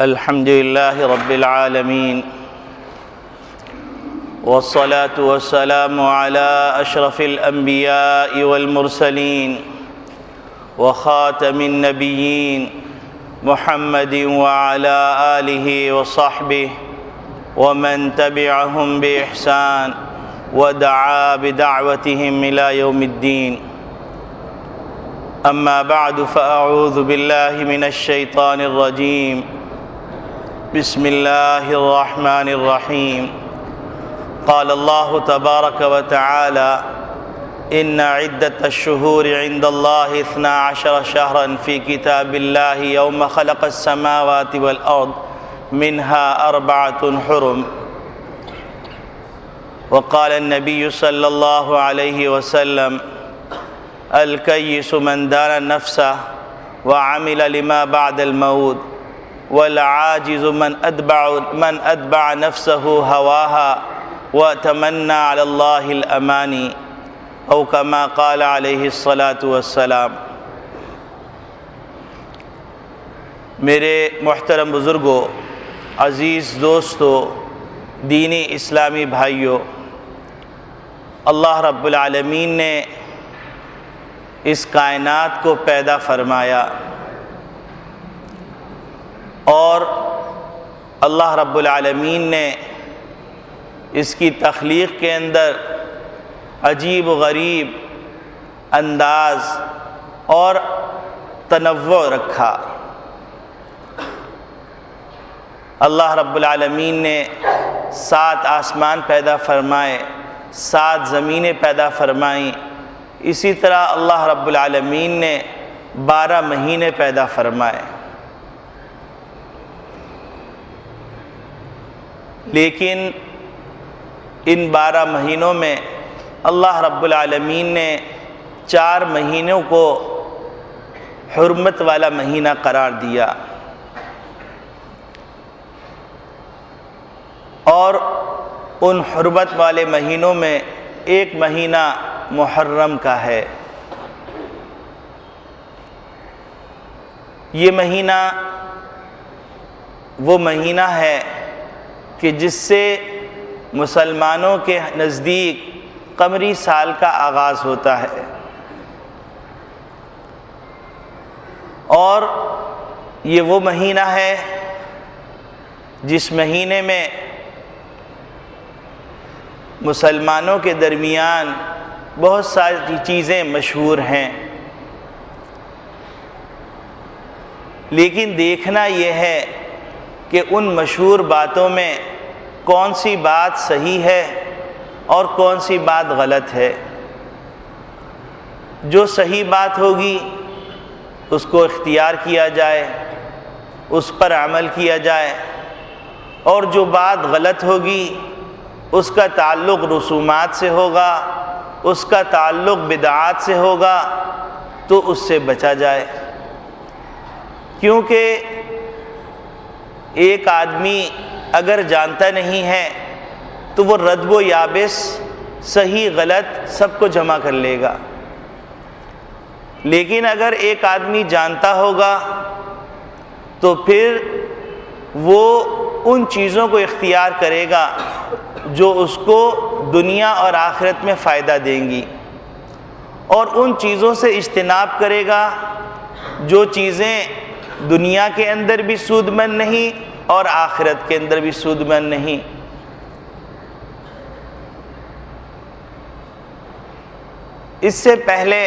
الحمد لله رب العالمين، والصلاة والسلام على أشرف الأنبياء والمرسلين وخاتم النبيين محمد وعلى آله وصحبه ومن تبعهم بإحسان ودعا بدعوتهم إلى يوم الدين. أما بعد فأعوذ بالله من الشيطان الرجيم. بسم الله الرحمن الرحيم. قال الله تبارك وتعالى: إن عدة الشهور عند الله 12 شهرا في كتاب الله يوم خلق السماوات والأرض منها 4 حرم. وقال النبي صلى الله عليه وسلم: الكيس من دان نفسه وعمل لما بعد الموت، والعاجز من أتبع نفسه هواها وتمنى على الله الأماني، أو كما قال عليه الصلاة والسلام. میرے محترم بزرگوں، عزیز دوستوں، دینی اسلامی بھائیوں، اللہ رب العالمین نے اس کائنات کو پیدا فرمایا اور اللہ رب العالمین نے اس کی تخلیق کے اندر عجیب و غریب انداز اور تنوع رکھا. اللہ رب العالمین نے 7 آسمان پیدا فرمائے، 7 زمینیں پیدا فرمائیں. اسی طرح اللہ رب العالمین نے 12 مہینے پیدا فرمائے. لیکن ان 12 مہینوں میں اللہ رب العالمین نے 4 مہینوں کو حرمت والا مہینہ قرار دیا، اور ان حرمت والے مہینوں میں ایک مہینہ محرم کا ہے. یہ مہینہ وہ مہینہ ہے کہ جس سے مسلمانوں کے نزدیک قمری سال کا آغاز ہوتا ہے، اور یہ وہ مہینہ ہے جس مہینے میں مسلمانوں کے درمیان بہت ساری چیزیں مشہور ہیں. لیکن دیکھنا یہ ہے کہ ان مشہور باتوں میں کون سی بات صحیح ہے اور کون سی بات غلط ہے. جو صحیح بات ہوگی اس کو اختیار کیا جائے، اس پر عمل کیا جائے، اور جو بات غلط ہوگی اس کا تعلق رسومات سے ہوگا، اس کا تعلق بدعات سے ہوگا، تو اس سے بچا جائے. کیونکہ ایک آدمی اگر جانتا نہیں ہے تو وہ ردب و یابس، صحیح غلط سب کو جمع کر لے گا. لیکن اگر ایک آدمی جانتا ہوگا تو پھر وہ ان چیزوں کو اختیار کرے گا جو اس کو دنیا اور آخرت میں فائدہ دیں گی، اور ان چیزوں سے اجتناب کرے گا جو چیزیں دنیا کے اندر بھی سود مند نہیں اور آخرت کے اندر بھی سود مند نہیں. اس سے پہلے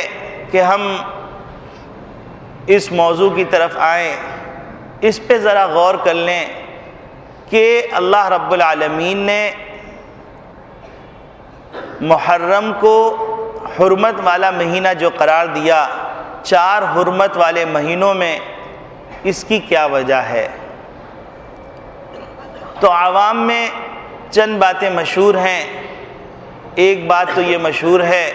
کہ ہم اس موضوع کی طرف آئیں، اس پہ ذرا غور کر لیں کہ اللہ رب العالمین نے محرم کو حرمت والا مہینہ جو قرار دیا، 4 حرمت والے مہینوں میں، اس کی کیا وجہ ہے. تو عوام میں چند باتیں مشہور ہیں. ایک بات تو یہ مشہور ہے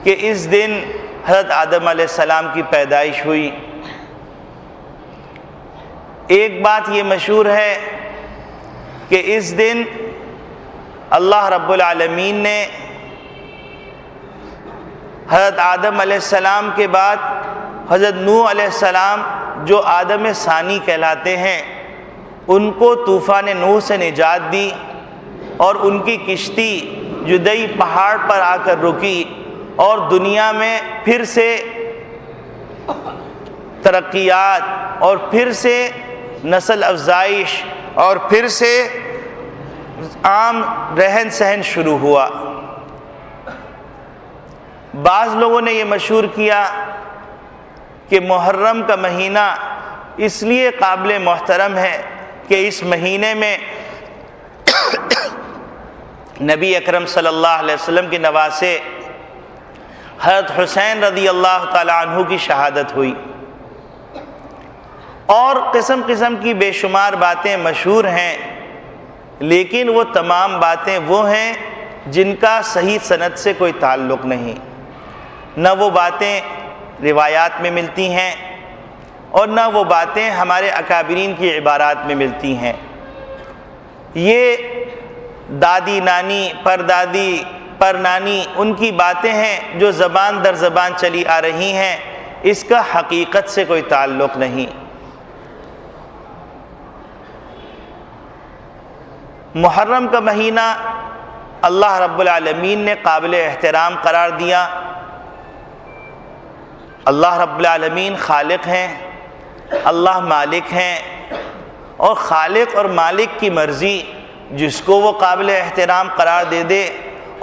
کہ اس دن حضرت آدم علیہ السلام کی پیدائش ہوئی. ایک بات یہ مشہور ہے کہ اس دن اللہ رب العالمین نے حضرت آدم علیہ السلام کے بعد حضرت نوح علیہ السلام جو آدم ثانی کہلاتے ہیں، ان کو طوفان نوح سے نجات دی اور ان کی کشتی جدئی پہاڑ پر آ کر رکی اور دنیا میں پھر سے ترقیات اور پھر سے نسل افزائش اور پھر سے عام رہن سہن شروع ہوا۔ بعض لوگوں نے یہ مشہور کیا کہ محرم کا مہینہ اس لیے قابل محترم ہے کہ اس مہینے میں نبی اکرم صلی اللہ علیہ وسلم کے نواسے حضرت حسین رضی اللہ تعالی عنہ کی شہادت ہوئی، اور قسم قسم کی بے شمار باتیں مشہور ہیں، لیکن وہ تمام باتیں وہ ہیں جن کا صحیح سند سے کوئی تعلق نہیں، نہ وہ باتیں روایات میں ملتی ہیں اور نہ وہ باتیں ہمارے اکابرین کی عبارات میں ملتی ہیں۔ یہ دادی نانی پردادی پرنانی ان کی باتیں ہیں جو زبان در زبان چلی آ رہی ہیں، اس کا حقیقت سے کوئی تعلق نہیں۔ محرم کا مہینہ اللہ رب العالمین نے قابل احترام قرار دیا۔ اللہ رب العالمین خالق ہیں، اللہ مالک ہیں، اور خالق اور مالک کی مرضی جس کو وہ قابل احترام قرار دے دے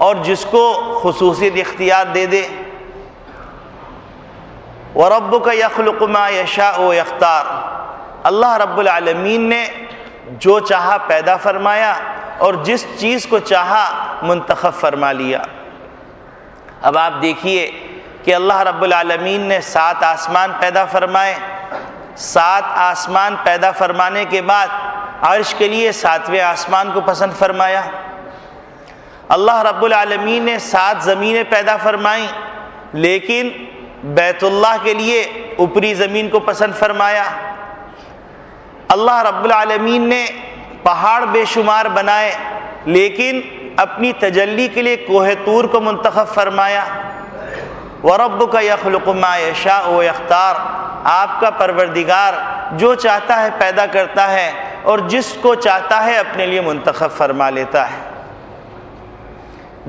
اور جس کو خصوصیت اختیار دے دے۔ وَرَبُّكَ يَخْلُقُ مَا يَشَاءُ وَيَخْتَارُ، اللہ رب العالمین نے جو چاہا پیدا فرمایا اور جس چیز کو چاہا منتخب فرما لیا۔ اب آپ دیکھیے کہ اللہ رب العالمین نے 7 آسمان پیدا فرمائے، 7 آسمان پیدا فرمانے کے بعد عرش کے لیے 7ویں آسمان کو پسند فرمایا۔ اللہ رب العالمین نے 7 زمینیں پیدا فرمائیں، لیکن بیت اللہ کے لیے اوپری زمین کو پسند فرمایا۔ اللہ رب العالمین نے پہاڑ بے شمار بنائے، لیکن اپنی تجلی کے لیے کوہ طور کو منتخب فرمایا۔ وَرَبُّكَ يَخْلُقُ مَا يَشَاءُ وَيَخْتَارُ، آپ کا پروردگار جو چاہتا ہے پیدا کرتا ہے اور جس کو چاہتا ہے اپنے لیے منتخب فرما لیتا ہے۔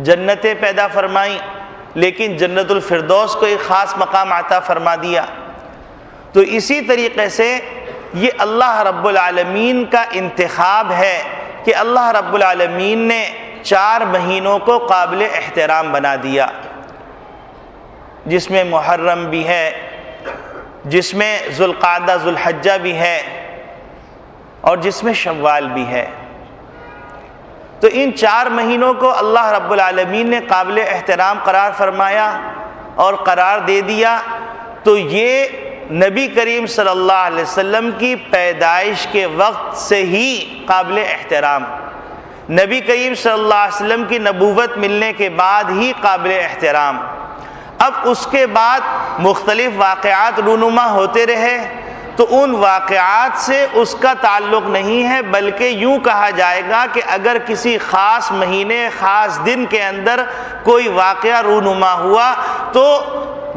جنتیں پیدا فرمائیں، لیکن جنت الفردوس کو ایک خاص مقام عطا فرما دیا۔ تو اسی طریقے سے یہ اللہ رب العالمین کا انتخاب ہے کہ اللہ رب العالمین نے 4 مہینوں کو قابل احترام بنا دیا، جس میں محرم بھی ہے، جس میں ذوالقعدہ ذوالحجہ بھی ہے، اور جس میں شوال بھی ہے۔ تو ان 4 مہینوں کو اللہ رب العالمین نے قابل احترام قرار فرمایا اور قرار دے دیا، تو یہ نبی کریم صلی اللہ علیہ وسلم کی پیدائش کے وقت سے ہی قابل احترام، نبی کریم صلی اللہ علیہ وسلم کی نبوت ملنے کے بعد ہی قابل احترام۔ اب اس کے بعد مختلف واقعات رونما ہوتے رہے، تو ان واقعات سے اس کا تعلق نہیں ہے، بلکہ یوں کہا جائے گا کہ اگر کسی خاص مہینے خاص دن کے اندر کوئی واقعہ رونما ہوا تو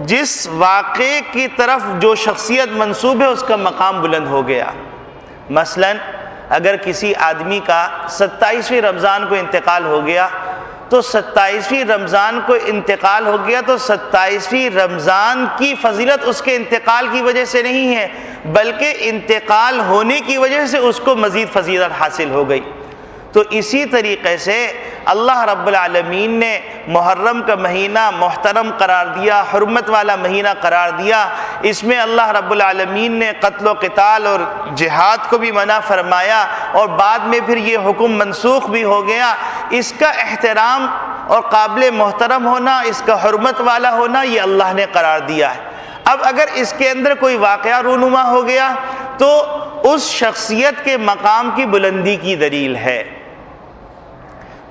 جس واقعے کی طرف جو شخصیت منسوب ہے اس کا مقام بلند ہو گیا۔ مثلا اگر کسی آدمی کا 27ویں رمضان کو انتقال ہو گیا تو 27ویں رمضان کو انتقال ہو گیا تو 27ویں رمضان کی فضیلت اس کے انتقال کی وجہ سے نہیں ہے، بلکہ انتقال ہونے کی وجہ سے اس کو مزید فضیلت حاصل ہو گئی۔ تو اسی طریقے سے اللہ رب العالمین نے محرم کا مہینہ محترم قرار دیا، حرمت والا مہینہ قرار دیا۔ اس میں اللہ رب العالمین نے قتل و قتال اور جہاد کو بھی منع فرمایا، اور بعد میں پھر یہ حکم منسوخ بھی ہو گیا۔ اس کا احترام اور قابل محترم ہونا، اس کا حرمت والا ہونا، یہ اللہ نے قرار دیا ہے۔ اب اگر اس کے اندر کوئی واقعہ رونما ہو گیا تو اس شخصیت کے مقام کی بلندی کی دلیل ہے۔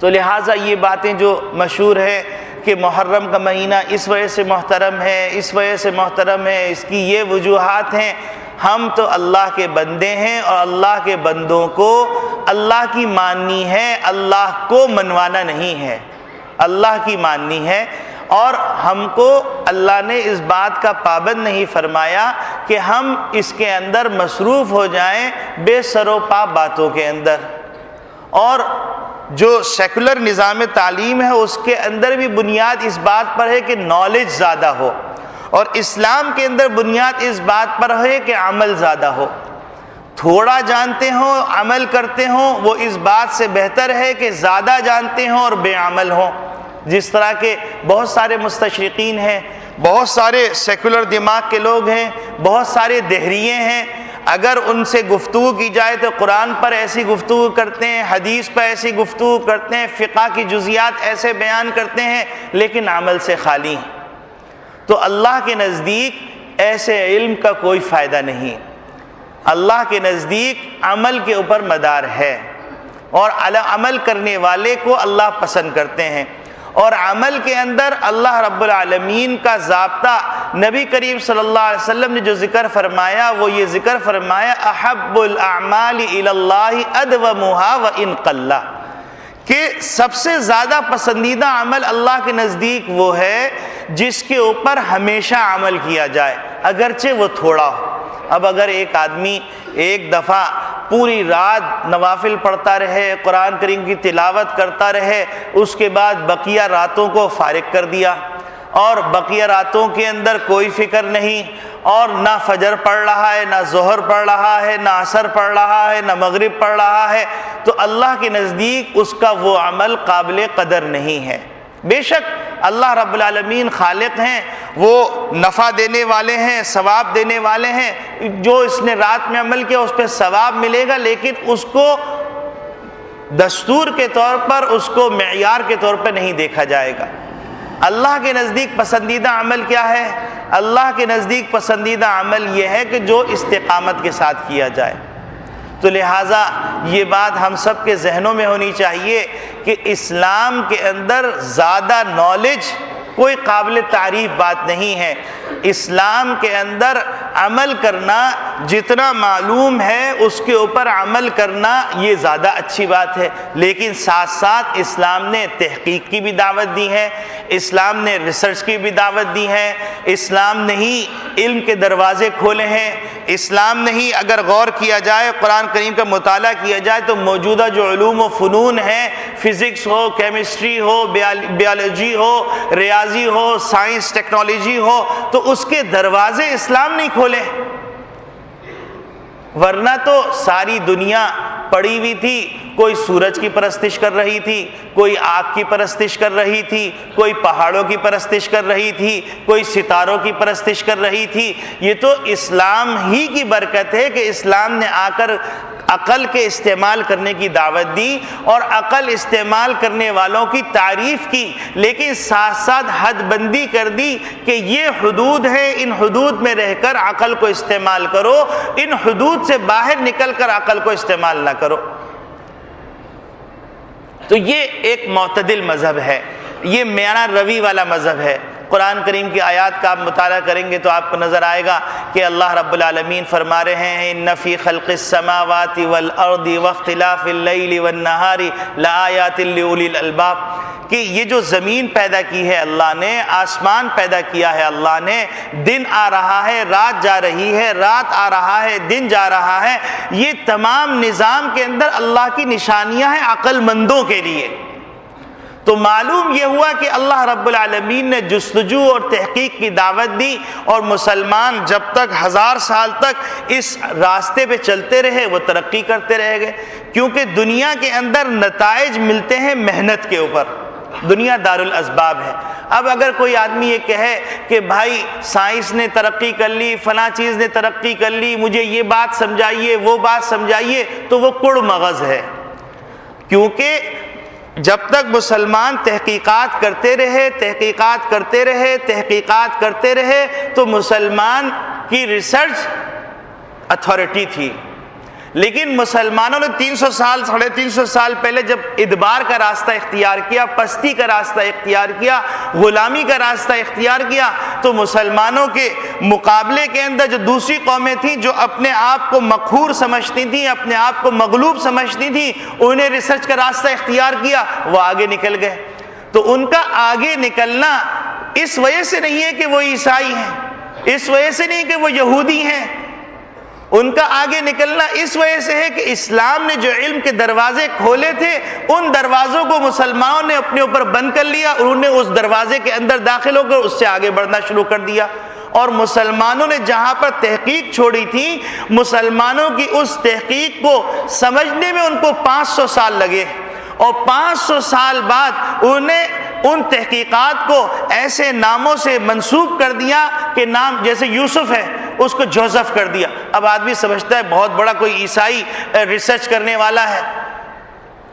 تو لہٰذا یہ باتیں جو مشہور ہے کہ محرم کا مہینہ اس وجہ سے محترم ہے، اس وجہ سے محترم ہے، اس کی یہ وجوہات ہیں، ہم تو اللہ کے بندے ہیں اور اللہ کے بندوں کو اللہ کی ماننی ہے، اللہ کو منوانا نہیں ہے، اللہ کی ماننی ہے۔ اور ہم کو اللہ نے اس بات کا پابند نہیں فرمایا کہ ہم اس کے اندر مصروف ہو جائیں بے سر و پا باتوں کے اندر. اور جو سیکولر نظام تعلیم ہے اس کے اندر بھی بنیاد اس بات پر ہے کہ نالج زیادہ ہو، اور اسلام کے اندر بنیاد اس بات پر ہے کہ عمل زیادہ ہو. تھوڑا جانتے ہوں عمل کرتے ہوں وہ اس بات سے بہتر ہے کہ زیادہ جانتے ہوں اور بے عمل ہوں. جس طرح کے بہت سارے مستشرقین ہیں، بہت سارے سیکولر دماغ کے لوگ ہیں، بہت سارے دہریے ہیں، اگر ان سے گفتگو کی جائے تو قرآن پر ایسی گفتگو کرتے ہیں، حدیث پر ایسی گفتگو کرتے ہیں، فقہ کی جزیات ایسے بیان کرتے ہیں، لیکن عمل سے خالی ہیں. تو اللہ کے نزدیک ایسے علم کا کوئی فائدہ نہیں. اللہ کے نزدیک عمل کے اوپر مدار ہے، اور عمل کرنے والے کو اللہ پسند کرتے ہیں. اور عمل کے اندر اللہ رب العالمین کا ضابطہ نبی کریم صلی اللہ علیہ وسلم نے جو ذکر فرمایا وہ یہ ذکر فرمایا احب الاعمال الی اللہ ادومها وان قل، کہ سب سے زیادہ پسندیدہ عمل اللہ کے نزدیک وہ ہے جس کے اوپر ہمیشہ عمل کیا جائے اگرچہ وہ تھوڑا ہو. اب اگر ایک آدمی ایک دفعہ پوری رات نوافل پڑھتا رہے، قرآن کریم کی تلاوت کرتا رہے، اس کے بعد بقیہ راتوں کو فارغ کر دیا، اور بقیہ راتوں کے اندر کوئی فکر نہیں، اور نہ فجر پڑھ رہا ہے، نہ ظہر پڑھ رہا ہے، نہ عصر پڑھ رہا ہے، نہ مغرب پڑھ رہا ہے، تو اللہ کے نزدیک اس کا وہ عمل قابل قدر نہیں ہے. بے شک اللہ رب العالمین خالق ہیں، وہ نفع دینے والے ہیں، ثواب دینے والے ہیں. جو اس نے رات میں عمل کیا اس پہ ثواب ملے گا، لیکن اس کو دستور کے طور پر، اس کو معیار کے طور پر نہیں دیکھا جائے گا. اللہ کے نزدیک پسندیدہ عمل کیا ہے؟ اللہ کے نزدیک پسندیدہ عمل یہ ہے کہ جو استقامت کے ساتھ کیا جائے. تو لہٰذا یہ بات ہم سب کے ذہنوں میں ہونی چاہیے کہ اسلام کے اندر زیادہ نالج کوئی قابل تعریف بات نہیں ہے. اسلام کے اندر عمل کرنا، جتنا معلوم ہے اس کے اوپر عمل کرنا، یہ زیادہ اچھی بات ہے. لیکن ساتھ ساتھ اسلام نے تحقیق کی بھی دعوت دی ہے، اسلام نے ریسرچ کی بھی دعوت دی ہے، اسلام نے ہی علم کے دروازے کھولے ہیں. اسلام نے ہی اگر غور کیا جائے، قرآن کریم کا مطالعہ کیا جائے تو موجودہ جو علوم و فنون ہیں، فزکس ہو، کیمسٹری ہو، بیالوجی ہو، ریاضی ہو، سائنس ٹیکنالوجی ہو، تو اس کے دروازے اسلام نہیں کھولے. ورنہ تو ساری دنیا پڑی ہوئی تھی، کوئی سورج کی پرستش کر رہی تھی، کوئی آگ کی پرستش کر رہی تھی، کوئی پہاڑوں کی پرستش کر رہی تھی، کوئی ستاروں کی پرستش کر رہی تھی. یہ تو اسلام ہی کی برکت ہے کہ اسلام نے آ کر عقل کے استعمال کرنے کی دعوت دی اور عقل استعمال کرنے والوں کی تعریف کی، لیکن ساتھ ساتھ حد بندی کر دی کہ یہ حدود ہے، ان حدود میں رہ کر عقل کو استعمال کرو، ان حدود سے باہر نکل کر عقل کو استعمال نہ کرو. تو یہ ایک معتدل مذہب ہے، یہ میانہ روی والا مذہب ہے. قرآن کریم کی آیات کا آپ مطالعہ کریں گے تو آپ کو نظر آئے گا کہ اللہ رب العالمین فرما رہے ہیں ان فی خلق السماوات والارض واختلاف اللیل والنہار لآیات لأولی الالباب، کہ یہ جو زمین پیدا کی ہے اللہ نے، آسمان پیدا کیا ہے اللہ نے، دن آ رہا ہے، رات جا رہی ہے، رات آ رہا ہے، دن جا رہا ہے، یہ تمام نظام کے اندر اللہ کی نشانیاں ہیں عقل مندوں کے لیے. تو معلوم یہ ہوا کہ اللہ رب العالمین نے جستجو اور تحقیق کی دعوت دی، اور مسلمان جب تک 1000 سال تک اس راستے پہ چلتے رہے وہ ترقی کرتے رہ گئے، کیونکہ دنیا کے اندر نتائج ملتے ہیں محنت کے اوپر. دنیا دار الاسباب ہے. اب اگر کوئی آدمی یہ کہے کہ بھائی سائنس نے ترقی کر لی، فلاں چیز نے ترقی کر لی، مجھے یہ بات سمجھائیے، وہ بات سمجھائیے، تو وہ کڑ مغز ہے. کیونکہ جب تک مسلمان تحقیقات کرتے رہے، تحقیقات کرتے رہے، تحقیقات کرتے رہے، تو مسلمان کی ریسرچ اتھارٹی تھی. لیکن مسلمانوں نے 300 سال، 350 سال پہلے جب ادبار کا راستہ اختیار کیا، پستی کا راستہ اختیار کیا، غلامی کا راستہ اختیار کیا، تو مسلمانوں کے مقابلے کے اندر جو دوسری قومیں تھیں جو اپنے آپ کو مقہور سمجھتی تھیں، اپنے آپ کو مغلوب سمجھتی تھیں، انہوں نے ریسرچ کا راستہ اختیار کیا، وہ آگے نکل گئے. تو ان کا آگے نکلنا اس وجہ سے نہیں ہے کہ وہ عیسائی ہیں، اس وجہ سے نہیں کہ وہ یہودی ہیں، ان کا آگے نکلنا اس وجہ سے ہے کہ اسلام نے جو علم کے دروازے کھولے تھے ان دروازوں کو مسلمانوں نے اپنے اوپر بند کر لیا، انہوں نے اس دروازے کے اندر داخل ہو کر اس سے آگے بڑھنا شروع کر دیا، اور مسلمانوں نے جہاں پر تحقیق چھوڑی تھی، مسلمانوں کی اس تحقیق کو سمجھنے میں ان کو 500 سال لگے، اور 500 سال بعد انہوں نے ان تحقیقات کو ایسے ناموں سے منسوب کر دیا کہ نام جیسے یوسف ہے اس کو جوزف کر دیا۔ اب آدمی سمجھتا ہے بہت بڑا کوئی عیسائی ریسرچ کرنے والا ہے،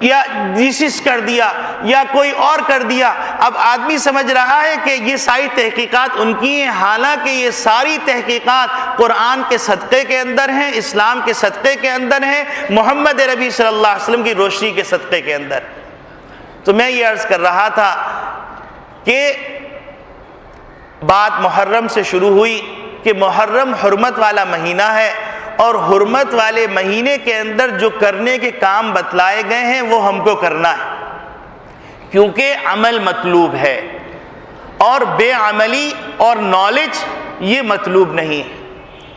یا جیسس کر دیا یا کوئی اور کر دیا۔ اب آدمی سمجھ رہا ہے کہ یہ ساری تحقیقات ان کی ہیں، حالانکہ یہ ساری تحقیقات قرآن کے صدقے کے اندر ہیں، اسلام کے صدقے کے اندر ہیں، محمد نبی صلی اللہ علیہ وسلم کی روشنی کے صدقے کے اندر۔ تو میں یہ عرض کر رہا تھا کہ بات محرم سے شروع ہوئی کہ محرم حرمت والا مہینہ ہے، اور حرمت والے مہینے کے اندر جو کرنے کے کام بتلائے گئے ہیں وہ ہم کو کرنا ہے، کیونکہ عمل مطلوب ہے، اور بے عملی اور نالج یہ مطلوب نہیں ہے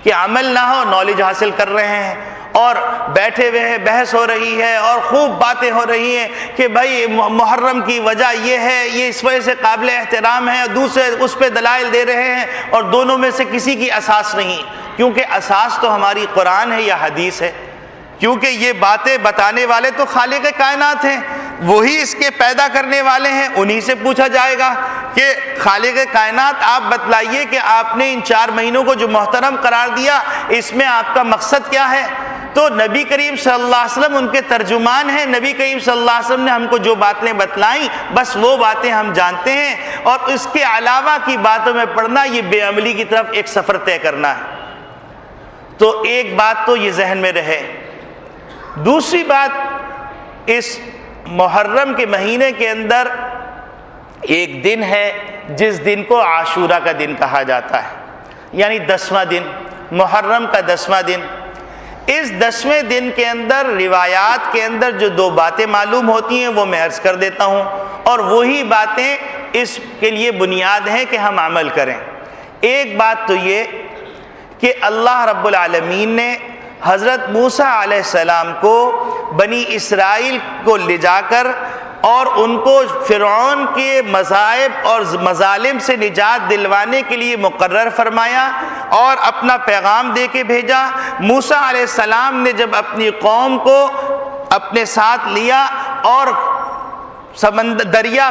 کہ عمل نہ ہو، نالج حاصل کر رہے ہیں اور بیٹھے ہوئے ہیں، بحث ہو رہی ہے اور خوب باتیں ہو رہی ہیں کہ بھائی محرم کی وجہ یہ ہے، یہ اس وجہ سے قابل احترام ہے، اور دوسرے اس پہ دلائل دے رہے ہیں، اور دونوں میں سے کسی کی اساس نہیں، کیونکہ اساس تو ہماری قرآن ہے یا حدیث ہے، کیونکہ یہ باتیں بتانے والے تو خالق کائنات ہیں، وہی اس کے پیدا کرنے والے ہیں، انہی سے پوچھا جائے گا کہ خالق کائنات آپ بتلائیے کہ آپ نے ان 4 مہینوں کو جو محترم قرار دیا اس میں آپ کا مقصد کیا ہے؟ تو نبی کریم صلی اللہ علیہ وسلم ان کے ترجمان ہیں، نبی کریم صلی اللہ علیہ وسلم نے ہم کو جو باتیں بتلائیں بس وہ باتیں ہم جانتے ہیں، اور اس کے علاوہ کی باتوں میں پڑھنا یہ بے عملی کی طرف ایک سفر طے کرنا ہے۔ تو ایک بات تو یہ ذہن میں رہے۔ دوسری بات، اس محرم کے مہینے کے اندر ایک دن ہے جس دن کو عاشورہ کا دن کہا جاتا ہے، یعنی 10واں دن، محرم کا 10واں دن۔ اس 10ویں دن کے اندر روایات کے اندر جو 2 باتیں معلوم ہوتی ہیں وہ میں عرض کر دیتا ہوں، اور وہی باتیں اس کے لیے بنیاد ہیں کہ ہم عمل کریں۔ ایک بات تو یہ کہ اللہ رب العالمین نے حضرت موسیٰ علیہ السلام کو بنی اسرائیل کو لے جا کر اور ان کو فرعون کے مصائب اور مظالم سے نجات دلوانے کے لیے مقرر فرمایا اور اپنا پیغام دے کے بھیجا۔ موسیٰ علیہ السلام نے جب اپنی قوم کو اپنے ساتھ لیا اور دریا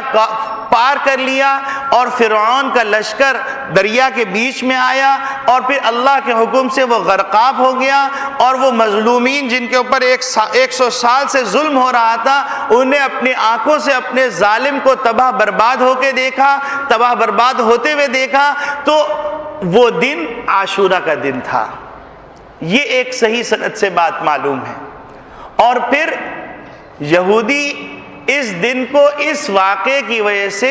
پار کر لیا، اور فرعون کا لشکر دریا کے بیچ میں آیا، اور پھر اللہ کے حکم سے وہ غرقاب ہو گیا، اور وہ مظلومین جن کے اوپر 100 سال سے ظلم ہو رہا تھا انہیں اپنی آنکھوں سے اپنے ظالم کو تباہ برباد ہو کے دیکھا، تباہ برباد ہوتے ہوئے دیکھا، تو وہ دن عاشورہ کا دن تھا۔ یہ ایک صحیح سند سے بات معلوم ہے۔ اور پھر یہودی اس دن کو اس واقعے کی وجہ سے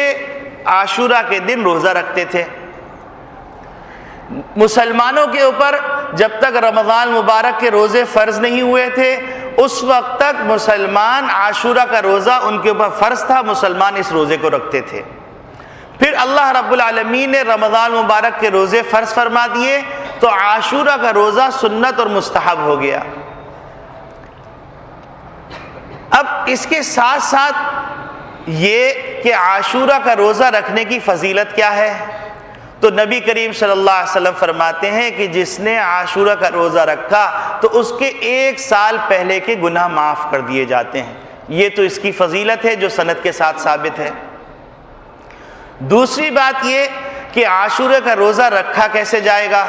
عاشورہ کے دن روزہ رکھتے تھے۔ مسلمانوں کے اوپر جب تک رمضان مبارک کے روزے فرض نہیں ہوئے تھے اس وقت تک مسلمان عاشورہ کا روزہ ان کے اوپر فرض تھا، مسلمان اس روزے کو رکھتے تھے۔ پھر اللہ رب العالمین نے رمضان مبارک کے روزے فرض فرما دیے تو عاشورہ کا روزہ سنت اور مستحب ہو گیا۔ اب اس کے ساتھ ساتھ یہ کہ عاشورہ کا روزہ رکھنے کی فضیلت کیا ہے، تو نبی کریم صلی اللہ علیہ وسلم فرماتے ہیں کہ جس نے عاشورہ کا روزہ رکھا تو اس کے 1 سال پہلے کے گناہ معاف کر دیے جاتے ہیں۔ یہ تو اس کی فضیلت ہے جو سند کے ساتھ ثابت ہے۔ دوسری بات یہ کہ عاشورہ کا روزہ رکھا کیسے جائے گا،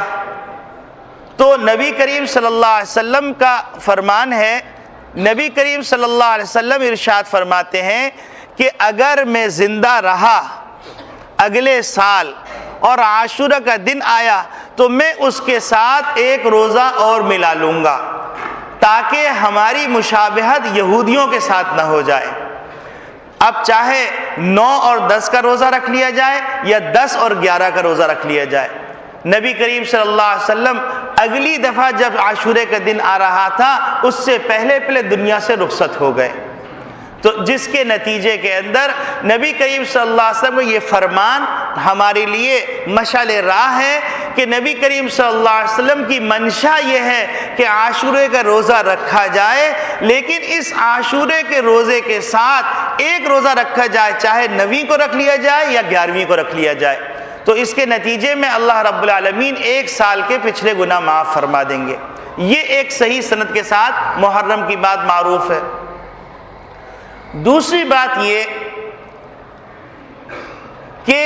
تو نبی کریم صلی اللہ علیہ وسلم کا فرمان ہے، نبی کریم صلی اللہ علیہ وسلم ارشاد فرماتے ہیں کہ اگر میں زندہ رہا اگلے سال اور عاشورہ کا دن آیا تو میں اس کے ساتھ 1 روزہ اور ملا لوں گا تاکہ ہماری مشابہت یہودیوں کے ساتھ نہ ہو جائے۔ اب چاہے 9 اور 10 کا روزہ رکھ لیا جائے یا 10 اور 11 کا روزہ رکھ لیا جائے۔ نبی کریم صلی اللہ علیہ وسلم اگلی دفعہ جب عاشورے کا دن آ رہا تھا اس سے پہلے دنیا سے رخصت ہو گئے۔ تو جس کے نتیجے کے اندر نبی کریم صلی اللہ علیہ وسلم کو یہ فرمان ہمارے لیے مشعل راہ ہے کہ نبی کریم صلی اللہ علیہ وسلم کی منشا یہ ہے کہ عاشورے کا روزہ رکھا جائے، لیکن اس عاشورے کے روزے کے ساتھ ایک روزہ رکھا جائے، چاہے 9ویں کو رکھ لیا جائے یا 11ویں کو رکھ لیا جائے، تو اس کے نتیجے میں اللہ رب العالمین 1 سال کے پچھلے گناہ معاف فرما دیں گے۔ یہ ایک صحیح سند کے ساتھ محرم کی بات معروف ہے۔ دوسری بات یہ کہ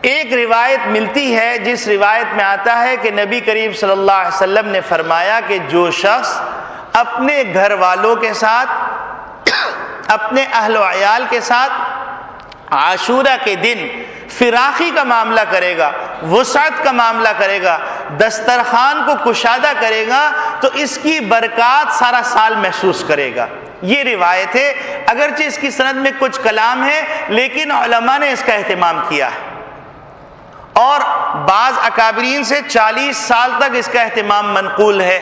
ایک روایت ملتی ہے جس روایت میں آتا ہے کہ نبی کریم صلی اللہ علیہ وسلم نے فرمایا کہ جو شخص اپنے گھر والوں کے ساتھ، اپنے اہل و عیال کے ساتھ عاشورہ کے دن فراخی کا معاملہ کرے گا، وسعت کا معاملہ کرے گا، دسترخوان کو کشادہ کرے گا، تو اس کی برکات سارا سال محسوس کرے گا۔ یہ روایت ہے، اگرچہ اس کی سند میں کچھ کلام ہے لیکن علماء نے اس کا اہتمام کیا ہے، اور بعض اکابرین سے 40 سال تک اس کا اہتمام منقول ہے،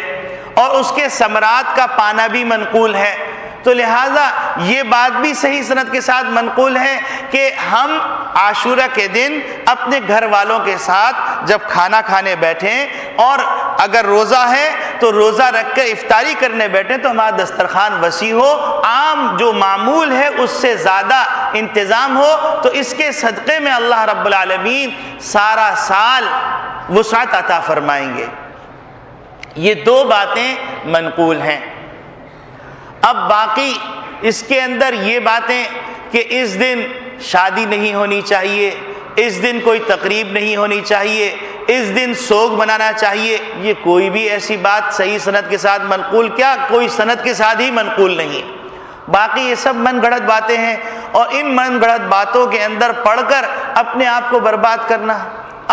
اور اس کے ثمرات کا پانا بھی منقول ہے۔ تو لہٰذا یہ بات بھی صحیح سند کے ساتھ منقول ہے کہ ہم عاشورہ کے دن اپنے گھر والوں کے ساتھ جب کھانا کھانے بیٹھیں، اور اگر روزہ ہے تو روزہ رکھ کے افطاری کرنے بیٹھیں، تو ہمارا دسترخوان وسیع ہو، عام جو معمول ہے اس سے زیادہ انتظام ہو، تو اس کے صدقے میں اللہ رب العالمین سارا سال وسعت عطا فرمائیں گے۔ یہ 2 باتیں منقول ہیں۔ اب باقی اس کے اندر یہ باتیں کہ اس دن شادی نہیں ہونی چاہیے، اس دن کوئی تقریب نہیں ہونی چاہیے، اس دن سوگ منانا چاہیے، یہ کوئی بھی ایسی بات صحیح سند کے ساتھ منقول کیا کوئی سند کے ساتھ ہی منقول نہیں۔ باقی یہ سب من گھڑت باتیں ہیں، اور ان من گھڑت باتوں کے اندر پڑھ کر اپنے آپ کو برباد کرنا۔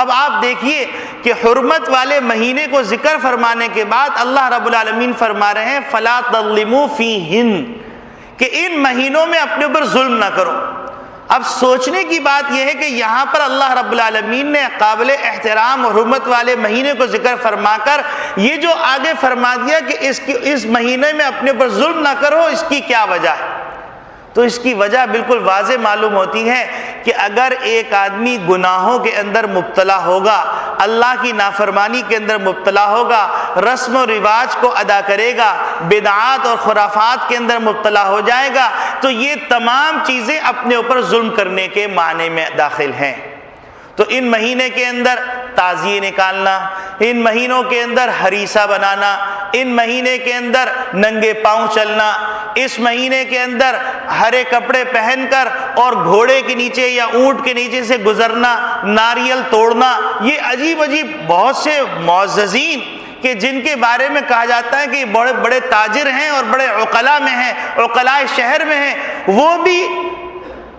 اب آپ دیکھیے کہ حرمت والے مہینے کو ذکر فرمانے کے بعد اللہ رب العالمین فرما رہے ہیں فَلَا تَظْلِمُوا فِيهِنَّ، کہ ان مہینوں میں اپنے اوپر ظلم نہ کرو۔ اب سوچنے کی بات یہ ہے کہ یہاں پر اللہ رب العالمین نے قابل احترام اور حرمت والے مہینے کو ذکر فرما کر یہ جو آگے فرما دیا کہ اس مہینے میں اپنے اوپر ظلم نہ کرو، اس کی کیا وجہ ہے؟ تو اس کی وجہ بالکل واضح معلوم ہوتی ہے کہ اگر ایک آدمی گناہوں کے اندر مبتلا ہوگا، اللہ کی نافرمانی کے اندر مبتلا ہوگا، رسم و رواج کو ادا کرے گا، بدعات اور خرافات کے اندر مبتلا ہو جائے گا، تو یہ تمام چیزیں اپنے اوپر ظلم کرنے کے معنی میں داخل ہیں۔ تو ان مہینے کے اندر تعزیے نکالنا، ان مہینوں کے اندر ہریسہ بنانا، ان مہینے کے اندر ننگے پاؤں چلنا، اس مہینے کے اندر ہرے کپڑے پہن کر اور گھوڑے کے نیچے یا اونٹ کے نیچے سے گزرنا، ناریل توڑنا، یہ عجیب عجیب بہت سے معززین کہ جن کے بارے میں کہا جاتا ہے کہ یہ بڑے بڑے تاجر ہیں اور بڑے عقلاء میں ہیں، عقلاء شہر میں ہیں، وہ بھی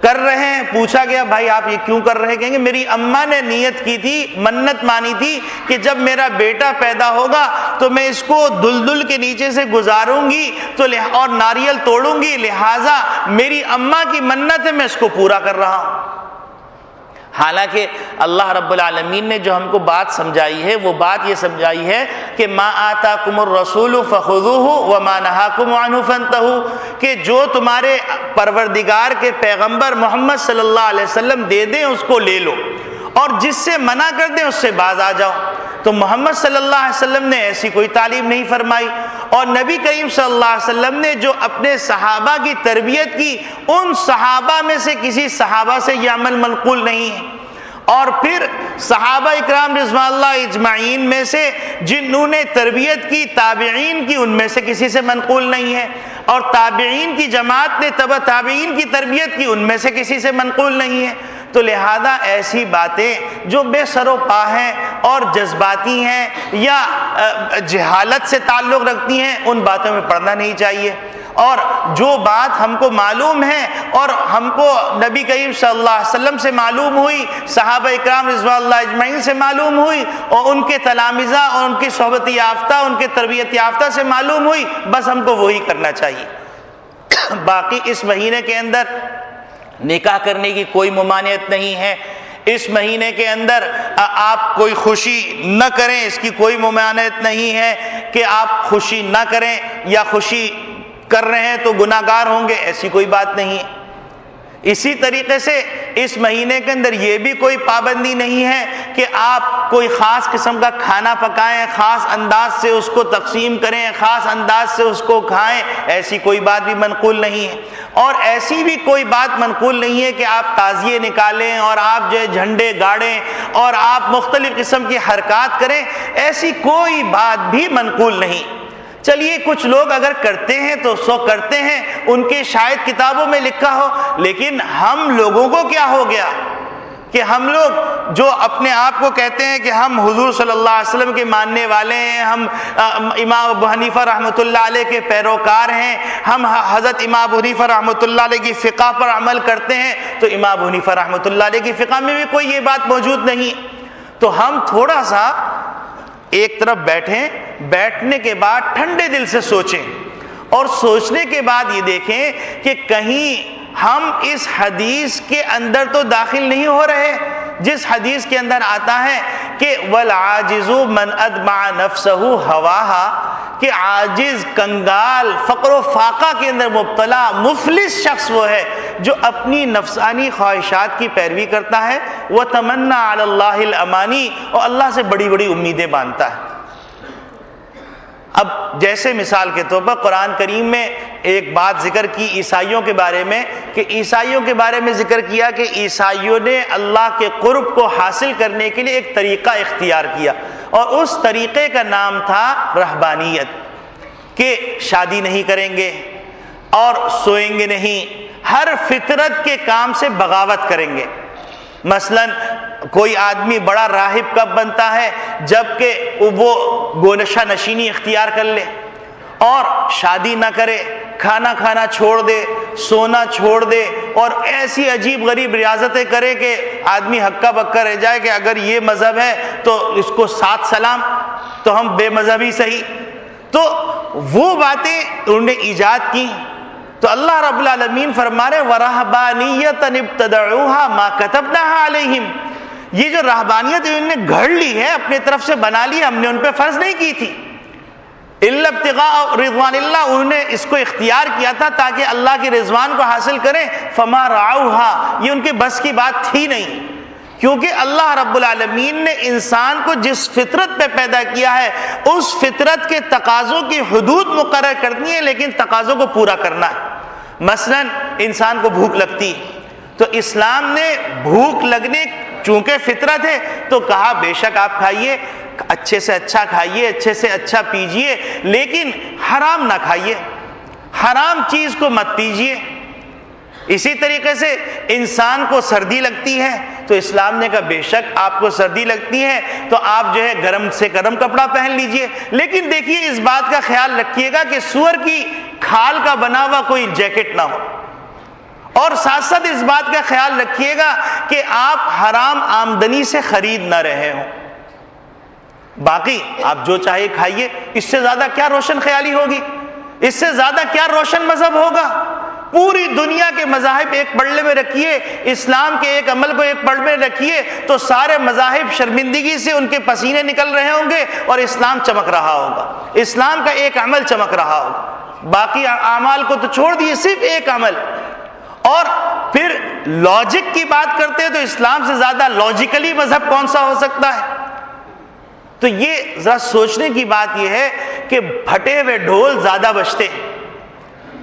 کر رہے ہیں۔ پوچھا گیا بھائی آپ یہ کیوں کر رہے ہیں؟ کہیں گے میری اماں نے نیت کی تھی، منت مانی تھی کہ جب میرا بیٹا پیدا ہوگا تو میں اس کو دلدل کے نیچے سے گزاروں گی اور ناریل توڑوں گی، لہٰذا میری اماں کی منت ہے، میں اس کو پورا کر رہا ہوں۔ حالانکہ اللہ رب العالمین نے جو ہم کو بات سمجھائی ہے وہ بات یہ سمجھائی ہے کہ ما آتاکم الرسول فخذوہ وما نہاکم عنہ فانتہوا، کہ جو تمہارے پروردگار کے پیغمبر محمد صلی اللہ علیہ وسلم دے دیں اس کو لے لو، اور جس سے منع کر دیں اس سے باز آ جاؤ۔ تو محمد صلی اللہ علیہ وسلم نے ایسی کوئی تعلیم نہیں فرمائی، اور نبی کریم صلی اللہ علیہ وسلم نے جو اپنے صحابہ کی تربیت کی، ان صحابہ میں سے کسی صحابہ سے یہ عمل منقول نہیں ہے۔ اور پھر صحابہ اکرام رضوان اللہ اجمعین میں سے جنہوں نے تربیت کی تابعین کی، ان میں سے کسی سے منقول نہیں ہے، اور تابعین کی جماعت نے تبع تابعین کی تربیت کی، ان میں سے کسی سے منقول نہیں ہے۔ تو لہذا ایسی باتیں جو بے سر و پا ہیں اور جذباتی ہیں یا جہالت سے تعلق رکھتی ہیں، ان باتوں میں پڑھنا نہیں چاہیے۔ اور جو بات ہم کو معلوم ہے اور ہم کو نبی کریم صلی اللہ علیہ وسلم سے معلوم ہوئی، صحابہ اکرام رضوان اللہ اجمعین سے معلوم ہوئی، اور ان کے تلامذہ اور ان کی صحبت یافتہ، ان کے تربیت یافتہ سے معلوم ہوئی، بس ہم کو وہی کرنا چاہیے۔ باقی اس مہینے کے اندر نکاح کرنے کی کوئی ممانعت نہیں ہے، اس مہینے کے اندر آپ کوئی خوشی نہ کریں، اس کی کوئی ممانعت نہیں ہے کہ آپ خوشی نہ کریں یا خوشی کر رہے ہیں تو گناہگار ہوں گے، ایسی کوئی بات نہیں ہے۔ اسی طریقے سے اس مہینے کے اندر یہ بھی کوئی پابندی نہیں ہے کہ آپ کوئی خاص قسم کا کھانا پکائیں، خاص انداز سے اس کو تقسیم کریں، خاص انداز سے اس کو کھائیں، ایسی کوئی بات بھی منقول نہیں ہے۔ اور ایسی بھی کوئی بات منقول نہیں ہے کہ آپ تعزیے نکالیں اور آپ جو ہے جھنڈے گاڑیں اور آپ مختلف قسم کی حرکات کریں، ایسی کوئی بات بھی منقول نہیں۔ چلیے کچھ لوگ اگر کرتے ہیں تو سو کرتے ہیں، ان کے شاید کتابوں میں لکھا ہو، لیکن ہم لوگوں کو کیا ہو گیا کہ ہم لوگ جو اپنے آپ کو کہتے ہیں کہ ہم حضور صلی اللہ علیہ وسلم کے ماننے والے ہیں، ہم امام ابو حنیفہ رحمۃ اللہ علیہ کے پیروکار ہیں، ہم حضرت امام ابو حنیفہ رحمۃ اللہ علیہ کی فقہ پر عمل کرتے ہیں، تو امام ابو حنیفہ رحمۃ اللہ علیہ کی فقہ میں بھی کوئی یہ بات موجود نہیں۔ تو ہم تھوڑا سا ایک طرف بیٹھیں، بیٹھنے کے بعد ٹھنڈے دل سے سوچیں، اور سوچنے کے بعد یہ دیکھیں کہ کہیں ہم اس حدیث کے اندر تو داخل نہیں ہو رہے جس حدیث کے اندر آتا ہے کہ والعاجز من ادمع نفسہ ہواہا، کہ عاجز، کنگال، فقر و فاقہ کے اندر مبتلا مفلس شخص وہ ہے جو اپنی نفسانی خواہشات کی پیروی کرتا ہے، وتمنى علی اللہ الامانی، اور اللہ سے بڑی بڑی امیدیں باندھتا ہے۔ اب جیسے مثال کے طور پر قرآن کریم میں ایک بات ذکر کی عیسائیوں کے بارے میں، کہ عیسائیوں کے بارے میں ذکر کیا کہ عیسائیوں نے اللہ کے قرب کو حاصل کرنے کے لیے ایک طریقہ اختیار کیا، اور اس طریقے کا نام تھا رہبانیت، کہ شادی نہیں کریں گے اور سوئیں گے نہیں، ہر فطرت کے کام سے بغاوت کریں گے۔ مثلا کوئی آدمی بڑا راہب کب بنتا ہے؟ جبکہ وہ گونشہ نشینی اختیار کر لے اور شادی نہ کرے، کھانا کھانا چھوڑ دے، سونا چھوڑ دے، اور ایسی عجیب غریب ریاضتیں کرے کہ آدمی ہکا بکا رہ جائے کہ اگر یہ مذہب ہے تو اس کو 7 سلام، تو ہم بے مذہبی صحیح۔ تو وہ باتیں انہوں نے ایجاد کی، تو اللہ رب العالمین فرما رہے وَرَهْبَانِيَّةً ابْتَدَعُوهَا مَا كَتَبْنَاهَا عَلَيْهِمْ، یہ جو رہبانیت انہوں نے گھڑ لی ہے، اپنے طرف سے بنا لی، ہم نے ان پہ فرض نہیں کی تھی، إِلَّا ابْتِغَاءَ رِضْوَانِ اللَّهِ، انہوں نے اس کو اختیار کیا تھا تاکہ اللہ کے رضوان کو حاصل کریں، فَمَا رَعَوْهَا، یہ ان کے بس کی بات تھی نہیں، کیونکہ اللہ رب العالمین نے انسان کو جس فطرت پہ پیدا کیا ہے اس فطرت کے تقاضوں کی حدود مقرر کرنی ہے، لیکن تقاضوں کو پورا کرنا ہے۔ مثلا انسان کو بھوک لگتی، تو اسلام نے بھوک لگنے چونکہ فطرت ہے تو کہا بے شک آپ کھائیے، اچھے سے اچھا کھائیے، اچھے سے اچھا پیجیے، لیکن حرام نہ کھائیے، حرام چیز کو مت پیجیے۔ اسی طریقے سے انسان کو سردی لگتی ہے تو اسلام نے کہا بے شک آپ کو سردی لگتی ہے تو آپ جو ہے گرم سے گرم کپڑا پہن لیجئے، لیکن دیکھیے اس بات کا خیال رکھیے گا کہ سور کی کھال کا بنا ہوا کوئی جیکٹ نہ ہو، اور ساتھ ساتھ اس بات کا خیال رکھیے گا کہ آپ حرام آمدنی سے خرید نہ رہے ہوں۔ باقی آپ جو چاہیے کھائیے، اس سے زیادہ کیا روشن خیالی ہوگی، اس سے زیادہ کیا روشن مذہب ہوگا۔ پوری دنیا کے مذاہب ایک پلڑے میں رکھیے، اسلام کے ایک عمل کو ایک پلڑے میں رکھیے تو سارے مذاہب شرمندگی سے ان کے پسینے نکل رہے ہوں گے اور اسلام چمک رہا ہوگا، اسلام کا ایک عمل چمک رہا ہوگا، باقی اعمال کو تو چھوڑ دیے، صرف ایک عمل۔ اور پھر لاجک کی بات کرتے ہیں تو اسلام سے زیادہ لاجیکلی مذہب کون سا ہو سکتا ہے؟ تو یہ ذرا سوچنے کی بات یہ ہے کہ پھٹے ہوئے ڈھول زیادہ بجتے ہیں،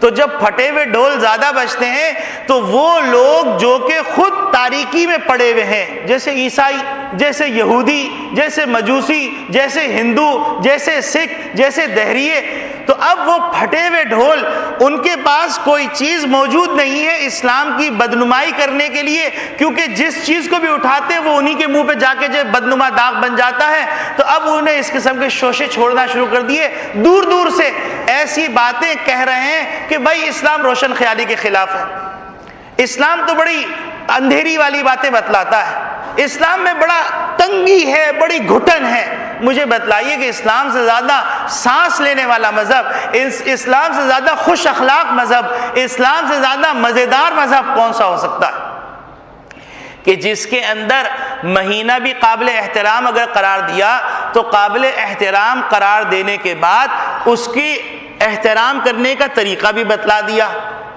تو جب پھٹے ہوئے ڈھول زیادہ بجتے ہیں تو وہ لوگ جو کہ خود تاریکی میں پڑے ہوئے ہیں، جیسے عیسائی، جیسے یہودی، جیسے مجوسی، جیسے ہندو، جیسے سکھ، جیسے دہریے، تو اب وہ پھٹے ہوئے ڈھول ان کے پاس کوئی چیز موجود نہیں ہے اسلام کی بدنمائی کرنے کے لیے، کیونکہ جس چیز کو بھی اٹھاتے وہ انہی کے منہ پہ جا کے جو بدنما داغ بن جاتا ہے، تو اب انہوں نے اس قسم کے شوشے چھوڑنا شروع کر دیے، دور دور سے ایسی باتیں کہہ رہے ہیں کہ بھائی اسلام روشن خیالی کے خلاف ہے، اسلام تو بڑی اندھیری والی باتیں بتلاتا ہے، اسلام میں بڑا تنگی ہے، بڑی گھٹن ہے۔ مجھے بتلائیے کہ اسلام سے زیادہ سانس لینے والا مذہب، اسلام سے زیادہ خوش اخلاق مذہب، اسلام سے زیادہ مزیدار مذہب کون سا ہو سکتا ہے کہ جس کے اندر مہینہ بھی قابل احترام اگر قرار دیا تو قابل احترام قرار دینے کے بعد اس کی احترام کرنے کا طریقہ بھی بتلا دیا.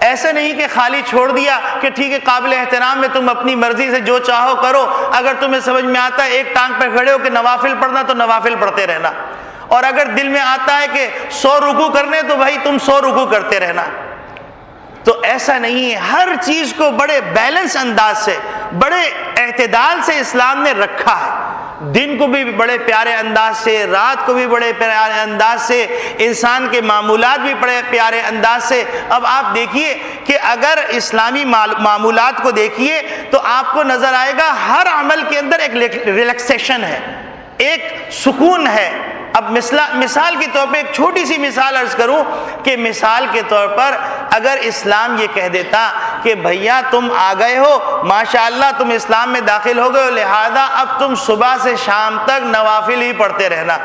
ایسا نہیں کہ خالی چھوڑ دیا کہ ٹھیک ہے قابل احترام ہے، تم اپنی مرضی سے جو چاہو کرو، اگر تمہیں سمجھ میں آتا ہے ایک ٹانگ پہ کھڑے ہو کہ نوافل پڑھنا تو نوافل پڑھتے رہنا، اور اگر دل میں آتا ہے کہ 100 رکوع کرنے تو بھائی تم 100 رکوع کرتے رہنا. تو ایسا نہیں ہے، ہر چیز کو بڑے بیلنس انداز سے، بڑے اعتدال سے اسلام نے رکھا ہے. دن کو بھی بڑے پیارے انداز سے، رات کو بھی بڑے پیارے انداز سے، انسان کے معمولات بھی بڑے پیارے انداز سے. اب آپ دیکھیے کہ اگر اسلامی معمولات کو دیکھیے تو آپ کو نظر آئے گا ہر عمل کے اندر ایک ریلیکسیشن ہے، ایک سکون ہے. اب مثال کے طور پہ ایک چھوٹی سی مثال عرض کروں کہ مثال کے طور پر اگر اسلام یہ کہہ دیتا کہ بھیا تم آ گئے ہو، ماشاءاللہ تم اسلام میں داخل ہو گئے ہو، لہذا اب تم صبح سے شام تک نوافل ہی پڑھتے رہنا،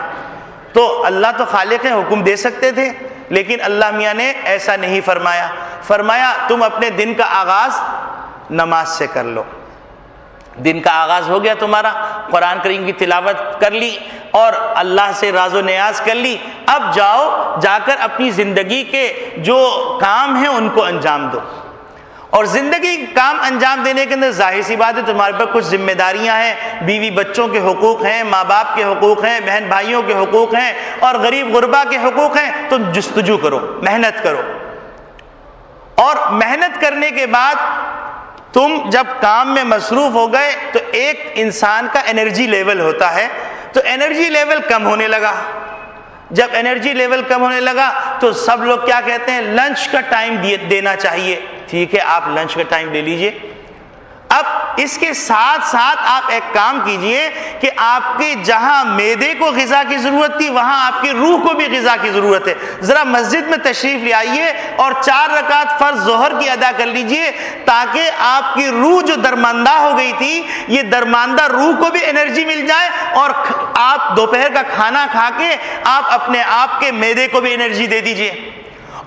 تو اللہ تو خالق ہے، حکم دے سکتے تھے. لیکن اللہ میاں نے ایسا نہیں فرمایا. فرمایا تم اپنے دن کا آغاز نماز سے کر لو. دن کا آغاز ہو گیا تمہارا، قرآن کریم کی تلاوت کر لی اور اللہ سے راز و نیاز کر لی، اب جاؤ جا کر اپنی زندگی کے جو کام ہیں ان کو انجام دو. اور زندگی کے کام انجام دینے کے اندر ظاہر سی بات ہے تمہارے پر کچھ ذمہ داریاں ہیں، بیوی بچوں کے حقوق ہیں، ماں باپ کے حقوق ہیں، بہن بھائیوں کے حقوق ہیں، اور غریب غربا کے حقوق ہیں. تم جستجو کرو، محنت کرو، اور محنت کرنے کے بعد تم جب کام میں مصروف ہو گئے تو ایک انسان کا انرجی لیول ہوتا ہے، تو انرجی لیول کم ہونے لگا. جب انرجی لیول کم ہونے لگا تو سب لوگ کیا کہتے ہیں، لنچ کا ٹائم دینا چاہیے. ٹھیک ہے آپ لنچ کا ٹائم لے لیجئے. اب اس کے ساتھ ساتھ آپ ایک کام کیجئے کہ آپ کے جہاں معدے کو غذا کی ضرورت تھی وہاں آپ کی روح کو بھی غذا کی ضرورت ہے. ذرا مسجد میں تشریف لے آئیے اور 4 رکعت فرض ظہر کی ادا کر لیجئے، تاکہ آپ کی روح جو درماندہ ہو گئی تھی، یہ درماندہ روح کو بھی انرجی مل جائے، اور آپ دوپہر کا کھانا کھا کے آپ اپنے آپ کے معدے کو بھی انرجی دے دیجئے.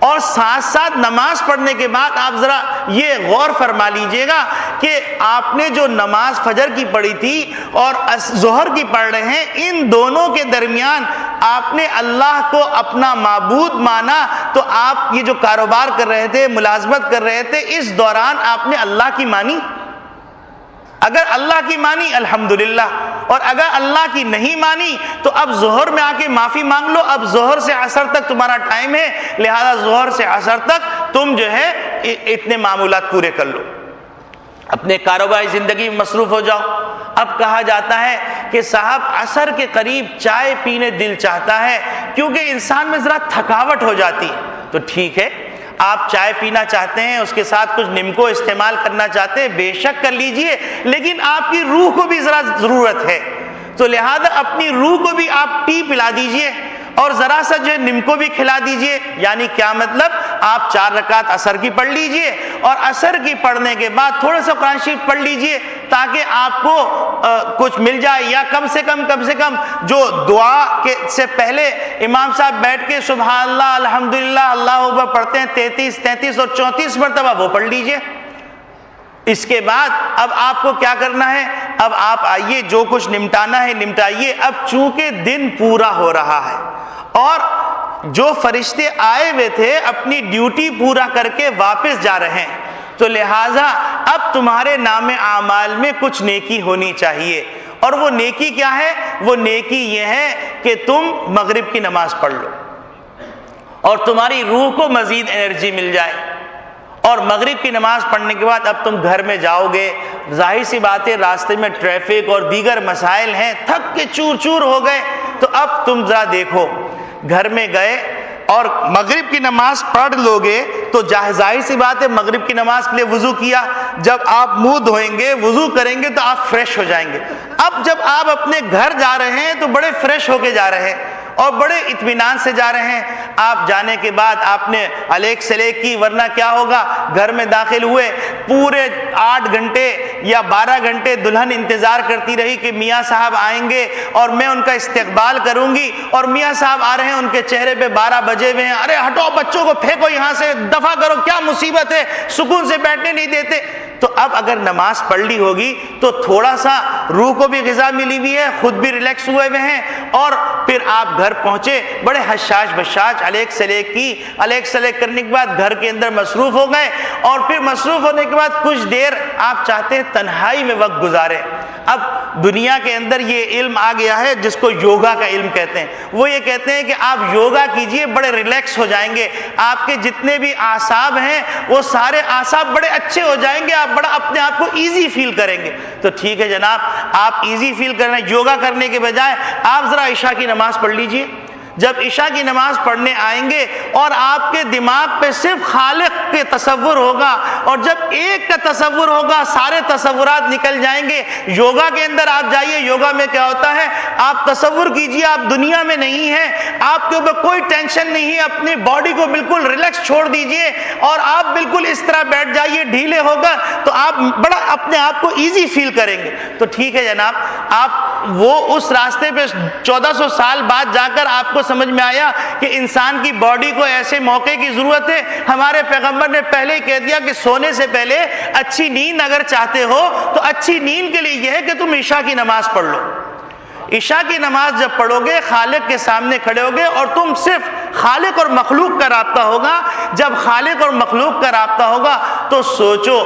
اور ساتھ ساتھ نماز پڑھنے کے بعد آپ ذرا یہ غور فرما لیجئے گا کہ آپ نے جو نماز فجر کی پڑھی تھی اور ظہر کی پڑھ رہے ہیں، ان دونوں کے درمیان آپ نے اللہ کو اپنا معبود مانا. تو آپ یہ جو کاروبار کر رہے تھے، ملازمت کر رہے تھے، اس دوران آپ نے اللہ کی مانی؟ اگر اللہ کی مانی الحمدللہ، اور اگر اللہ کی نہیں مانی تو اب ظہر میں آ کے معافی مانگ لو. اب ظہر سے عصر تک تمہارا ٹائم ہے، لہذا ظہر سے عصر تک تم جو ہے اتنے معمولات پورے کر لو، اپنے کاروباری زندگی میں مصروف ہو جاؤ. اب کہا جاتا ہے کہ صاحب عصر کے قریب چائے پینے دل چاہتا ہے کیونکہ انسان میں ذرا تھکاوٹ ہو جاتی. تو ٹھیک ہے آپ چائے پینا چاہتے ہیں، اس کے ساتھ کچھ نمکو استعمال کرنا چاہتے ہیں، بے شک کر لیجئے، لیکن آپ کی روح کو بھی ذرا ضرورت ہے، تو لہذا اپنی روح کو بھی آپ ٹی پلا دیجئے اور ذرا سا جو نمکو بھی کھلا دیجئے. یعنی کیا مطلب، آپ 4 رکعت عصر کی پڑھ لیجئے اور عصر کی پڑھنے کے بعد تھوڑا سا قرآن شریف پڑھ لیجئے تاکہ آپ کو کچھ مل جائے، یا کم سے کم جو دعا کے سے پہلے امام صاحب بیٹھ کے سبحان اللہ الحمدللہ اللہ اکبر پڑھتے ہیں 33 اور 34 مرتبہ، وہ پڑھ لیجئے. اس کے بعد اب آپ کو کیا کرنا ہے، اب آپ آئیے جو کچھ نمٹانا ہے نمٹائیے. اب چونکہ دن پورا ہو رہا ہے اور جو فرشتے آئے ہوئے تھے اپنی ڈیوٹی پورا کر کے واپس جا رہے ہیں، تو لہٰذا اب تمہارے نام اعمال میں کچھ نیکی ہونی چاہیے. اور وہ نیکی کیا ہے؟ وہ نیکی یہ ہے کہ تم مغرب کی نماز پڑھ لو اور تمہاری روح کو مزید انرجی مل جائے. اور مغرب کی نماز پڑھنے کے بعد اب تم گھر میں جاؤ گے، ظاہر سی بات ہے راستے میں ٹریفک اور دیگر مسائل ہیں، تھک کے چور چور ہو گئے. تو اب تم ذرا دیکھو، گھر میں گئے اور مغرب کی نماز پڑھ لو گے تو ظاہر سی بات ہے مغرب کی نماز کے لیے وضو کیا، جب آپ منہ دھوئیں گے وضو کریں گے تو آپ فریش ہو جائیں گے. اب جب آپ اپنے گھر جا رہے ہیں تو بڑے فریش ہو کے جا رہے ہیں اور بڑے اطمینان سے جا رہے ہیں. آپ جانے کے بعد آپ نے الیک سلیک کی، ورنہ کیا ہوگا، گھر میں داخل ہوئے پورے 8 گھنٹے یا 12 گھنٹے دلہن انتظار کرتی رہی کہ میاں صاحب آئیں گے اور میں ان کا استقبال کروں گی، اور میاں صاحب آ رہے ہیں، ان کے چہرے پہ 12 بجے ہوئے ہیں، ارے ہٹو بچوں کو پھینکو یہاں سے، دفع کرو، کیا مصیبت ہے، سکون سے بیٹھنے نہیں دیتے. تو اب اگر نماز پڑھ لی ہوگی تو تھوڑا سا روح کو بھی غذا ملی ہوئی ہے، خود بھی ریلیکس ہوئے ہوئے ہیں، اور پھر آپ گھر پہنچے بڑے حشاش بشاش الیک سلیک کی، الیک سلیک کرنے کے بعد گھر کے اندر مصروف ہو گئے، اور پھر مصروف ہونے کے بعد کچھ دیر آپ چاہتے ہیں تنہائی میں وقت گزارے۔ اب دنیا کے اندر یہ علم آ گیا ہے جس کو یوگا کا علم کہتے ہیں، وہ یہ کہتے ہیں کہ آپ یوگا کیجئے، بڑے ریلیکس ہو جائیں گے، آپ کے جتنے بھی اعصاب ہیں وہ سارے اعصاب بڑے اچھے ہو جائیں گے، آپ بڑا اپنے آپ کو ایزی فیل کریں گے۔ تو ٹھیک ہے جناب، آپ ایزی فیل کرنا، یوگا کرنے کے بجائے آپ ذرا عشاء کی نماز پڑھ لیجئے۔ جب عشاء کی نماز پڑھنے آئیں گے اور آپ کے دماغ پہ صرف خالق کے تصور ہوگا، اور جب ایک کا تصور ہوگا سارے تصورات نکل جائیں گے۔ یوگا کے اندر آپ جائیے، یوگا میں کیا ہوتا ہے، آپ تصور کیجئے آپ دنیا میں نہیں ہیں، آپ کے اوپر کوئی ٹینشن نہیں ہے، اپنی باڈی کو بالکل ریلیکس چھوڑ دیجئے اور آپ بالکل اس طرح بیٹھ جائیے، ڈھیلے ہوگا تو آپ بڑا اپنے آپ کو ایزی فیل کریں گے۔ تو ٹھیک ہے جناب، آپ وہ اس راستے پہ 1400 سال بعد جا کر آپ کو سمجھ میں آیا کہ انسان کی باڈی کو ایسے موقع کی ضرورت ہے۔ ہمارے پیغمبر نے پہلے ہی کہہ دیا کہ سونے سے پہلے اچھی نیند اگر چاہتے ہو تو اچھی نیند کے لیے یہ ہے کہ تم عشاء کی نماز پڑھ لو۔ عشاء کی نماز جب پڑھو گے، خالق کے سامنے کھڑے ہوگے اور تم صرف خالق اور مخلوق کا رابطہ ہوگا۔ جب خالق اور مخلوق کا رابطہ ہوگا تو سوچو،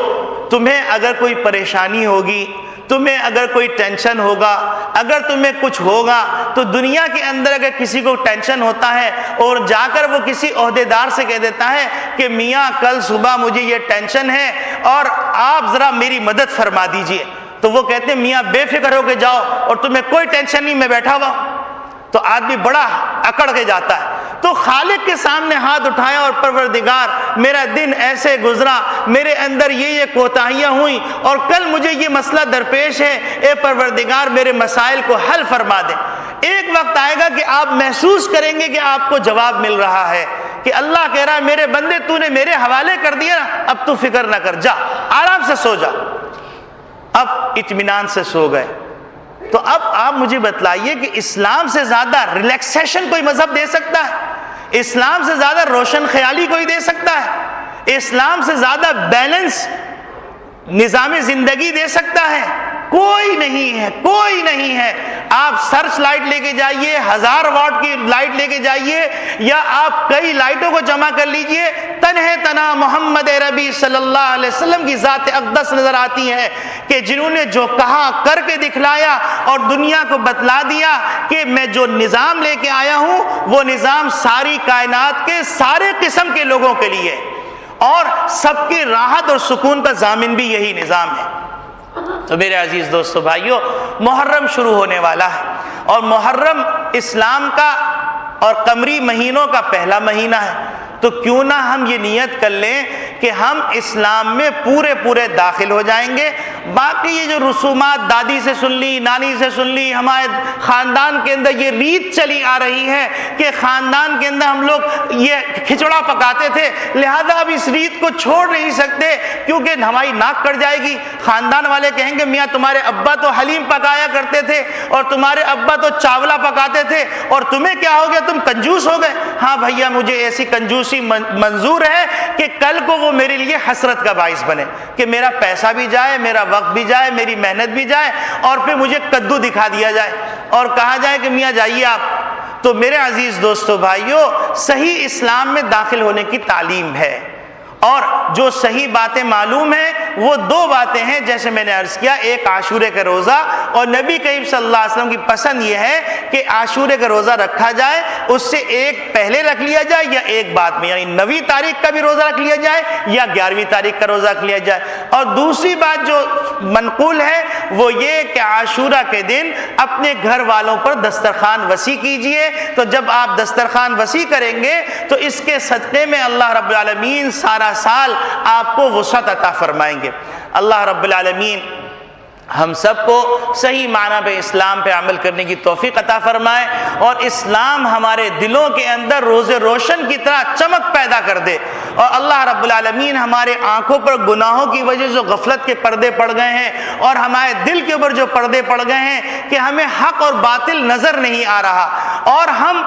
تمہیں اگر کوئی پریشانی ہوگی، تمہیں اگر کوئی ٹینشن ہوگا، اگر تمہیں کچھ ہوگا، تو دنیا کے اندر اگر کسی کو ٹینشن ہوتا ہے اور جا کر وہ کسی عہدیدار سے کہہ دیتا ہے کہ میاں کل صبح مجھے یہ ٹینشن ہے اور آپ ذرا میری مدد فرما دیجئے، تو وہ کہتے ہیں میاں بے فکر ہو کے جاؤ اور تمہیں کوئی ٹینشن نہیں، میں بیٹھا ہوا۔ تو آدمی بڑا اکڑ کے جاتا ہے۔ تو خالق کے سامنے ہاتھ اٹھایا اور پروردگار میرا دن ایسے گزرا، میرے اندر یہ کوتاہیاں ہوئیں اور کل مجھے یہ مسئلہ درپیش ہے، اے پروردگار میرے مسائل کو حل فرما دے۔ ایک وقت آئے گا کہ آپ محسوس کریں گے کہ آپ کو جواب مل رہا ہے، کہ اللہ کہہ رہا ہے میرے بندے تو نے میرے حوالے کر دیا، اب تو فکر نہ کر، جا آرام سے سو جا۔ اب اطمینان سے سو گئے۔ تو اب آپ مجھے بتلائیے کہ اسلام سے زیادہ ریلیکسیشن کوئی مذہب دے سکتا ہے؟ اسلام سے زیادہ روشن خیالی کوئی دے سکتا ہے؟ اسلام سے زیادہ بیلنس نظام زندگی دے سکتا ہے؟ کوئی نہیں ہے، کوئی نہیں ہے۔ آپ سرچ لائٹ لے کے جائیے، 1000 واٹ کی لائٹ لے کے جائیے، یا آپ کئی لائٹوں کو جمع کر لیجئے، تنہے تنہا محمد ربی صلی اللہ علیہ وسلم کی ذات اقدس نظر آتی ہے کہ جنہوں نے جو کہا کر کے دکھلایا اور دنیا کو بتلا دیا کہ میں جو نظام لے کے آیا ہوں وہ نظام ساری کائنات کے سارے قسم کے لوگوں کے لیے، اور سب کی راحت اور سکون کا ضامن بھی یہی نظام ہے۔ تو میرے عزیز دوستو بھائیو، محرم شروع ہونے والا ہے، اور محرم اسلام کا اور قمری مہینوں کا پہلا مہینہ ہے۔ تو کیوں نہ ہم یہ نیت کر لیں کہ ہم اسلام میں پورے داخل ہو جائیں گے۔ باقی یہ جو رسومات دادی سے سن لی، نانی سے سن لی، ہمارے خاندان کے اندر یہ ریت چلی آ رہی ہے کہ خاندان کے اندر ہم لوگ یہ کھچڑا پکاتے تھے، لہذا اب اس ریت کو چھوڑ نہیں سکتے کیونکہ ہماری ناک کٹ جائے گی۔ خاندان والے کہیں گے میاں تمہارے ابا تو حلیم پکایا کرتے تھے اور تمہارے ابا تو چاولا پکاتے تھے، اور تمہیں کیا ہو گیا، تم کنجوس ہو گئے۔ ہاں بھیا، مجھے ایسی کنجوسی منظور ہے کہ کل کو وہ میرے لیے حسرت کا باعث بنے، کہ میرا پیسہ بھی جائے، میرا وقت بھی جائے، میری محنت بھی جائے، اور پھر مجھے کدو دکھا دیا جائے اور کہا جائے کہ میاں جائیے آپ۔ تو میرے عزیز دوستو بھائیو، صحیح اسلام میں داخل ہونے کی تعلیم ہے، اور جو صحیح باتیں معلوم ہیں وہ 2 باتیں ہیں، جیسے میں نے عرض کیا، ایک عاشورے کا روزہ، اور نبی کریم صلی اللہ علیہ وسلم کی پسند یہ ہے کہ عاشورے کا روزہ رکھا جائے، اس سے ایک پہلے رکھ لیا جائے یا ایک بعد میں، یعنی 9ویں تاریخ کا بھی روزہ رکھ لیا جائے یا 11ویں تاریخ کا روزہ رکھ لیا جائے۔ اور دوسری بات جو منقول ہے وہ یہ کہ عاشورہ کے دن اپنے گھر والوں پر دسترخوان وسیع کیجئے۔ تو جب آپ دسترخوان وسیع کریں گے تو اس کے صدقے میں اللہ رب العالمین سارا سال آپ کو وسعت عطا فرمائیں گے۔ اللہ رب العالمین ہم سب کو صحیح معنی پہ اسلام پہ عمل کرنے کی توفیق عطا فرمائے، اور اسلام ہمارے دلوں کے اندر روز روشن کی طرح چمک پیدا کر دے، اور اللہ رب العالمین ہمارے آنکھوں پر گناہوں کی وجہ سے غفلت کے پردے پڑ گئے ہیں، اور ہمارے دل کے اوپر جو پردے پڑ گئے ہیں کہ ہمیں حق اور باطل نظر نہیں آ رہا، اور ہم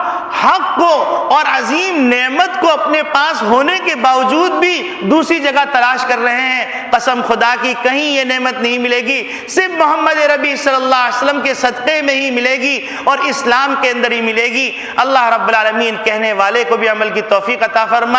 حق کو اور عظیم نعمت کو اپنے پاس ہونے کے باوجود بھی دوسری جگہ تلاش کر رہے ہیں۔ قسم خدا کی کہیں یہ نعمت نہیں ملے گی، صرف محمد ربی صلی اللہ علیہ وسلم کے صدقے میں ہی ملے گی اور اسلام کے اندر ہی ملے گی۔ اللہ رب العالمین کہنے والے کو بھی عمل کی توفیق عطا فرمائے۔